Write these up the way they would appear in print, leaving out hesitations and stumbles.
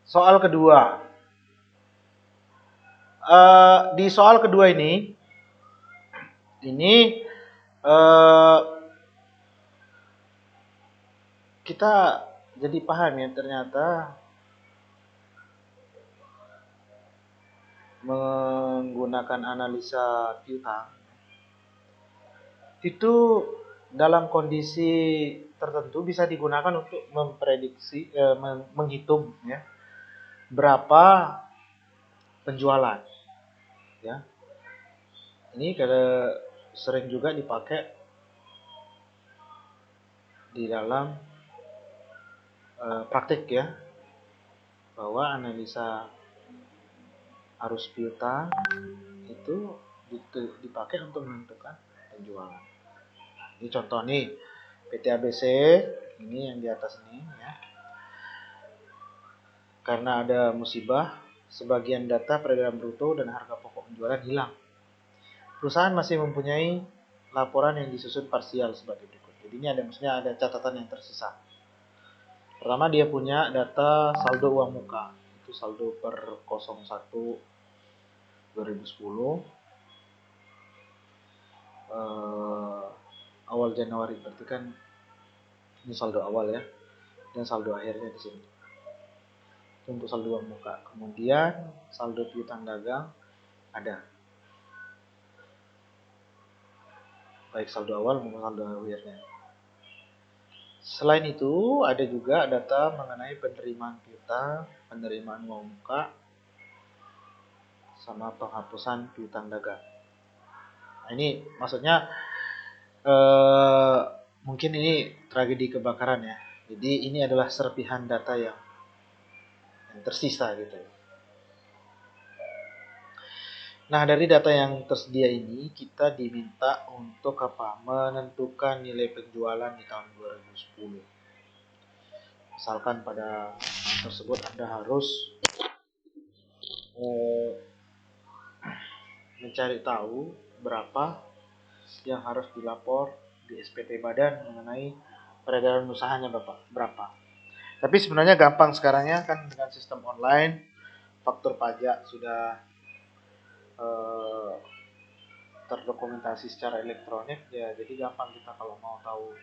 Soal kedua. Di soal kedua ini kita jadi paham ya, ternyata menggunakan analisa piutang itu dalam kondisi tertentu bisa digunakan untuk memprediksi, menghitung ya, berapa penjualan ya. Ini sering juga dipakai di dalam praktik ya, bahwa analisa arus piutang itu dipakai untuk menentukan penjualan. Ini contoh nih, PT ABC ini yang di atas ini ya. Karena ada musibah, sebagian data peredaran bruto dan harga pokok penjualan hilang. Perusahaan masih mempunyai laporan yang disusun parsial sebagai berikut. Jadi ini maksudnya ada catatan yang tersisa. Pertama, dia punya data saldo uang muka. Itu saldo per 01/2010. Awal Januari, berarti kan ini saldo awal ya. Dan saldo akhirnya di sini. Itu untuk saldo uang muka. Kemudian saldo piutang dagang ada. Baik saldo awal maupun saldo akhirnya. Selain itu, ada juga data mengenai penerimaan piutang, penerimaan uang muka, sama penghapusan piutang dagang. Nah, ini maksudnya mungkin ini tragedi kebakaran ya. Jadi ini adalah serpihan data yang tersisa gitu. Nah, dari data yang tersedia ini kita diminta untuk menentukan nilai penjualan di tahun 2010. Misalkan pada tersebut Anda harus mencari tahu berapa yang harus dilapor di SPT Badan mengenai peredaran usahanya berapa. Tapi sebenarnya gampang sekarang ya, kan dengan sistem online, faktur pajak sudah terdokumentasi secara elektronik ya, jadi gampang kita kalau mau tahu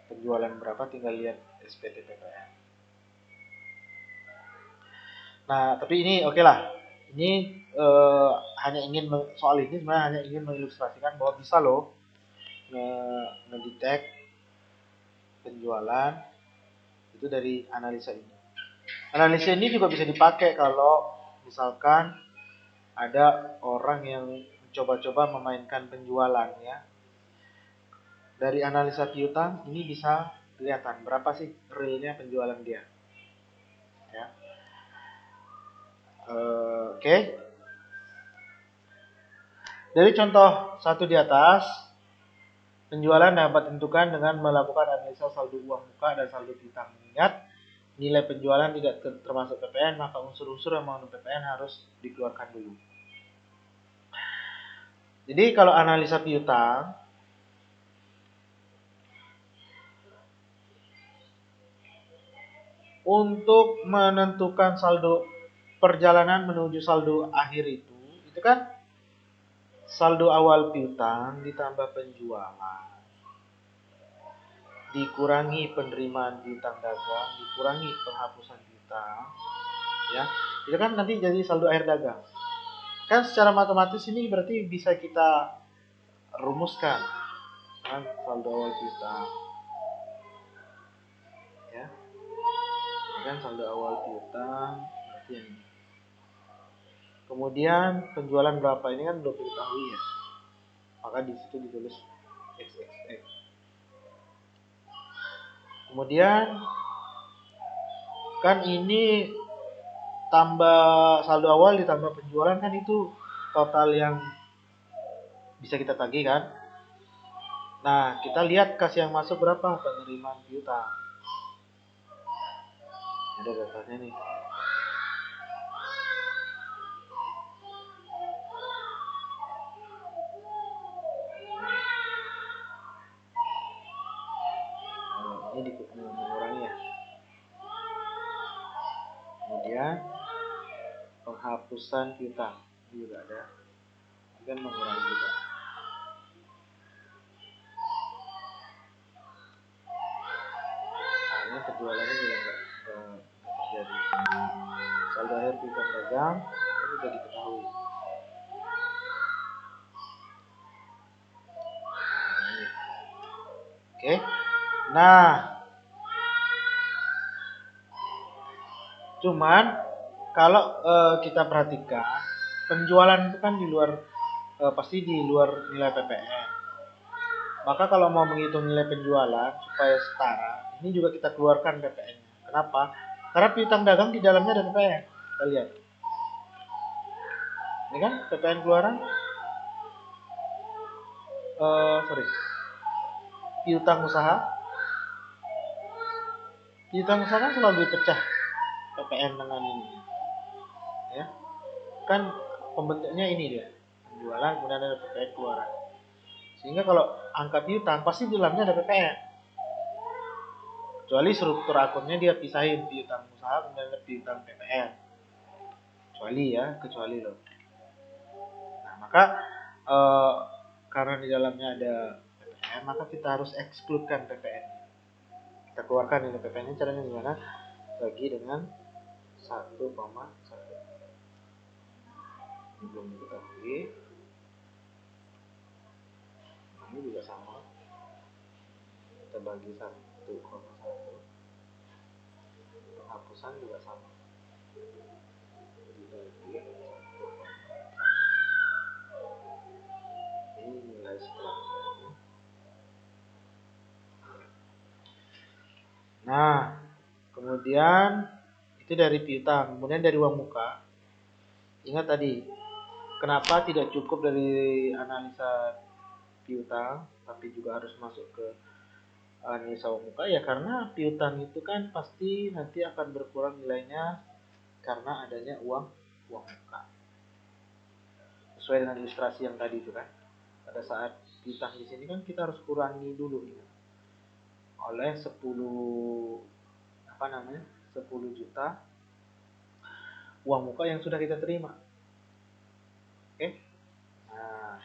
penjualan berapa tinggal lihat SPT PPN. Nah, tapi ini oke lah. Ini hanya ingin soal ini sebenarnya hanya ingin mengilustrasikan bahwa bisa loh ngedetect penjualan itu dari analisa ini. Analisa ini juga bisa dipakai kalau misalkan ada orang yang coba-coba memainkan penjualan ya. Dari analisa piutang ini bisa kelihatan berapa sih realnya penjualan dia. Ya. Oke. Dari contoh satu di atas, penjualan dapat ditentukan dengan melakukan analisa saldo uang muka dan saldo piutang. Ingat, nilai penjualan tidak termasuk PPN, maka unsur-unsur yang mengandung PPN harus dikeluarkan dulu. Jadi kalau analisa piutang, untuk menentukan saldo perjalanan menuju saldo akhir itu kan saldo awal piutang ditambah penjualan dikurangi penerimaan piutang dagang dikurangi penghapusan piutang ya, itu kan nanti jadi saldo akhir dagang. Kan secara matematis ini berarti bisa kita rumuskan kan saldo awal piutang ya, ini kan saldo awal piutang berarti yang ini. Kemudian penjualan berapa ini kan belum diketahui ya, maka di situ ditulis XXX. Kemudian kan ini tambah saldo awal ditambah penjualan kan itu total yang bisa kita tagih kan. Nah, kita lihat kas yang masuk berapa penerimaan piutang. Ada datanya nih. Ini mengurangi ya. kemudian penghapusan piutang ini juga ada, dan mengurangi juga. Nah, ini penjualannya juga nggak terjadi. Saldo akhir piutang dagang ini sudah diketahui. Oke. Nah, cuman kalau kita perhatikan penjualan itu kan di luar pasti di luar nilai PPN. Maka kalau mau menghitung nilai penjualan supaya setara, ini juga kita keluarkan PPN-nya. Kenapa? Karena piutang dagang di dalamnya ada PPN. Kita lihat. Ini kan PPN keluaran. Piutang usaha. Piutang usaha kan selalu dipecah PPN dengan ini. Ya. Kan pembentuknya ini dia. Penjualan kemudian ada PPN keluaran. Sehingga kalau angka piutang pasti di dalamnya ada PPN. Kecuali struktur akunnya dia pisahin piutang usaha kemudian ada piutang PPN. Kecuali loh. Nah, maka karena di dalamnya ada PPN, maka kita harus ekskludkan PPN. Kita keluarkan ini PPN-nya, caranya gimana? Bagi dengan 1,1. Ini belum diketahui. Ini juga sama. Kita bagi 1,1. Penghapusan juga sama. Dibagi 1,1. Ini nilai setelahnya. Nah, kemudian itu dari piutang, kemudian dari uang muka. Ingat tadi, kenapa tidak cukup dari analisa piutang, tapi juga harus masuk ke analisa uang muka? Ya karena piutang itu kan pasti nanti akan berkurang nilainya karena adanya uang muka. Sesuai dengan ilustrasi yang tadi itu kan. Pada saat piutang di sini kan kita harus kurangi dulu ini oleh 10 juta uang muka yang sudah kita terima. Oke. Nah,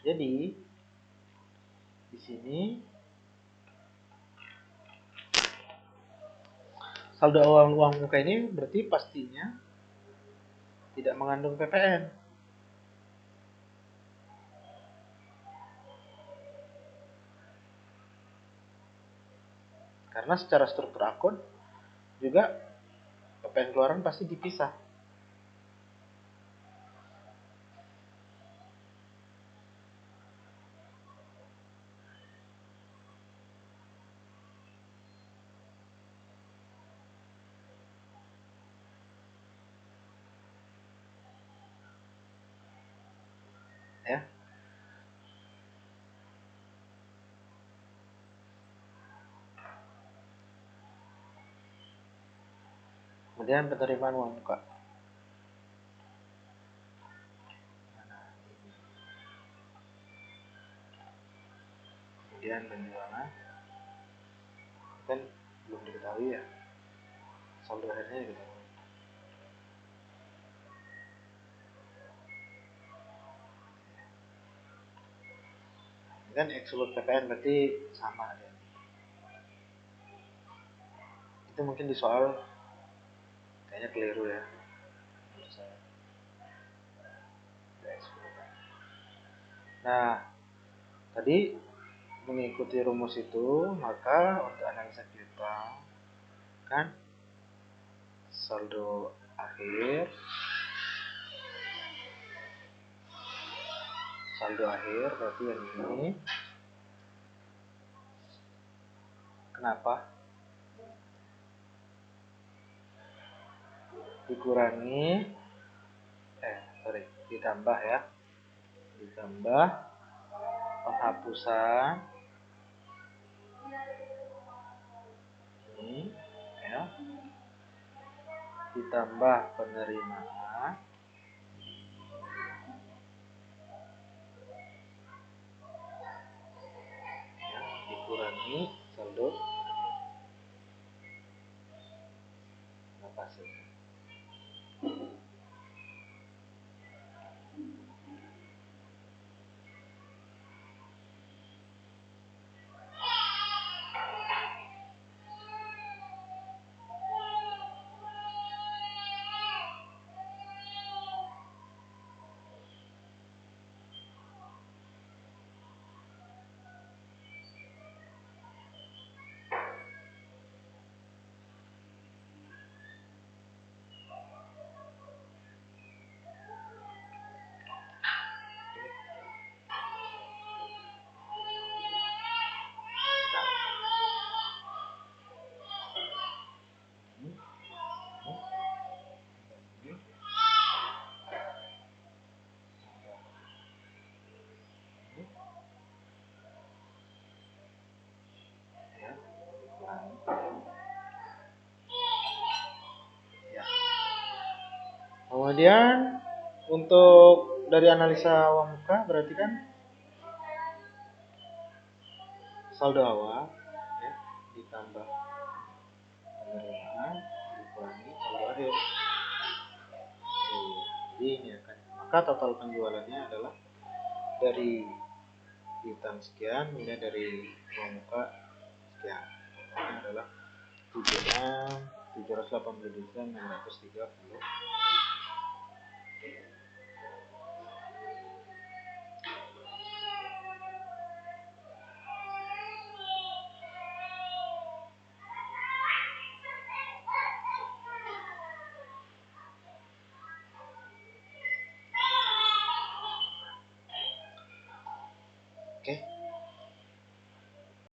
jadi di sini saldo uang muka ini berarti pastinya tidak mengandung PPN. Karena secara struktur akun juga PPN keluaran pasti dipisah. Ya. Kemudian penerimaan uang muka. Kemudian penjualan kan belum diketahui ya. Saldo akhirnya diketahui. Ini kan exclude PPN berarti sama ya. Itu mungkin di soal kayaknya keliru ya. Nah, tadi mengikuti rumus itu, maka untuk analisa piutang kan saldo akhir berarti yang ini. Kenapa? Ditambah ya. Ditambah penghapusan ini ya. Ditambah penerimaan ya, dikurangi saldo hasil. Ya. Kemudian untuk dari analisa uang muka berarti kan saldo awal ya, ditambah penerimaan dikurangi saldo akhir. Jadi ini akan maka total penjualannya adalah dari piutang sekian kemudian dari uang muka sekian. Totalnya adalah 7.780.630.